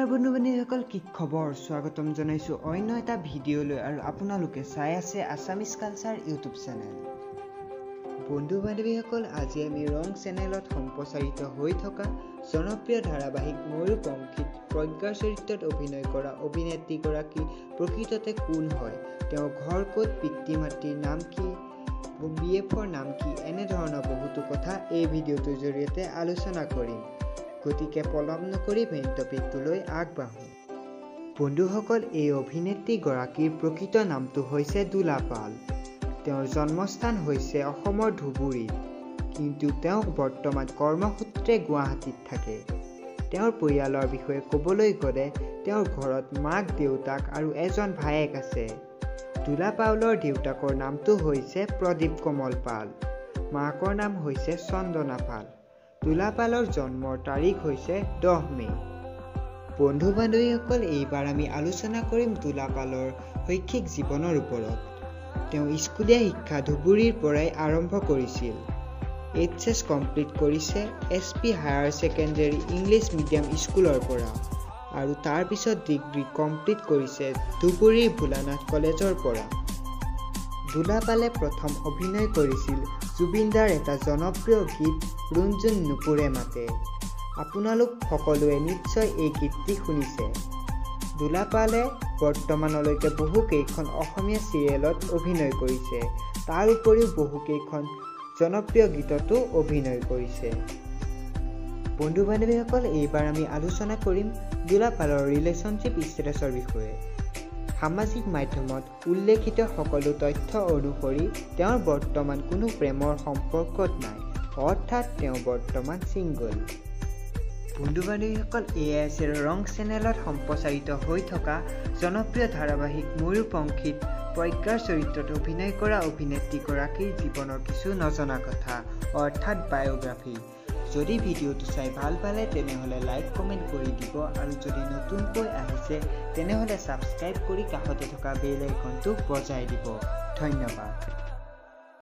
নমস্কাৰ বন্ধু-বান্ধৱীসকল, কি খবৰ? স্বাগতম জনাইছো অন্য এটা ভিডিঅ'লৈ আৰু আপোনালোকে চাই আছে আছামিজ কালচাৰ ইউটিউব চেনেল। বন্ধু-বান্ধৱীসকল, আজি আমি ৰং চেনেলত সম্প্ৰচাৰিত হৈ থকা জনপ্ৰিয় ধাৰাবাহিক ময়ূৰপংখীত প্ৰজ্ঞাৰ চৰিত্ৰত অভিনয় কৰা অভিনেত্ৰীগৰাকী প্ৰকৃততে কোন হয়, তেওঁৰ ঘৰ ক'ত, পিতৃ-মাতৃৰ নাম কি, BFৰ নাম কি, এনেধৰণৰ বহুতো কথা এই ভিডিঅ'টোৰ জৰিয়তে আলোচনা কৰিম। গতিকে পলম নকৰি মেইন টপিকটোলৈ আগবাঢ়ো। বন্ধুসকল, এই অভিনেত্ৰীগৰাকীৰ প্ৰকৃত নামটো হৈছে দোলা পাল। তেওঁৰ জন্মস্থান হৈছে অসমৰ ধুবুৰীত, কিন্তু তেওঁ বৰ্তমান কৰ্মসূত্ৰে গুৱাহাটীত থাকে। তেওঁৰ পৰিয়ালৰ বিষয়ে ক'বলৈ গ'লে তেওঁৰ ঘৰত মাক, দেউতাক আৰু এজন ভায়েক আছে। দোলা পাউলৰ দেউতাকৰ নামটো হৈছে প্ৰদীপ কমল পাল, মাকৰ নাম হৈছে চন্দনা পাল। দোলা পালৰ জন্মৰ তাৰিখ হৈছে 10 মে'। বন্ধু-বান্ধৱীসকল, এইবাৰ আমি আলোচনা কৰিম দোলা পালৰ শৈক্ষিক জীৱনৰ ওপৰত। তেওঁ স্কুলীয়া শিক্ষা ধুবুৰীৰ পৰাই আৰম্ভ কৰিছিল। HS কমপ্লিট কৰিছে SP higher secondary English medium স্কুলৰ পৰা আৰু তাৰ পিছত ডিগ্ৰী কমপ্লিট কৰিছে ধুবুৰীৰ ভোলানাথ কলেজৰ পৰা। দোলা পালে প্ৰথম অভিনয় কৰিছিল জুবিন দাৰ এটা জনপ্ৰিয় গীত ৰুণজুণ নুপুৰে মাতে। আপোনালোক সকলোৱে নিশ্চয় এই গীতটি শুনিছে। দোলা পালে বৰ্তমানলৈকে বহুকেইখন অসমীয়া চিৰিয়েলত অভিনয় কৰিছে, তাৰ উপৰিও বহুকেইখন জনপ্ৰিয় গীততো অভিনয় কৰিছে। বন্ধু-বান্ধৱীসকল, এইবাৰ আমি আলোচনা কৰিম দোলা পালৰ ৰিলেশ্যনশ্বিপ ষ্টেটাছৰ বিষয়ে। সামাজিক মাধ্যমত উল্লেখিত সকলো তথ্য অনুসৰি তেওঁৰ বৰ্তমান কোনো প্ৰেমৰ সম্পৰ্কত নাই, অৰ্থাৎ তেওঁ বৰ্তমান ছিংগল। বন্ধু-বান্ধৱীসকল, এয়াই আছিল ৰং চেনেলত সম্প্ৰচাৰিত হৈ থকা জনপ্ৰিয় ধাৰাবাহিক ময়ূৰপংখীত প্ৰজ্ঞাৰ চৰিত্ৰত অভিনয় কৰা অভিনেত্ৰীগৰাকীৰ জীৱনৰ কিছু নজনা কথা, অৰ্থাৎ বায়োগ্ৰাফী। যদি ভিডিঅ'টো চাই ভাল পালে তেনেহ'লে লাইক কমেণ্ট কৰি দিব আৰু যদি নতুনকৈ আহিছে তেনেহ'লে ছাবস্ক্ৰাইব কৰি কাষতে থকা বেল আইকনটো বজাই দিব। ধন্যবাদ।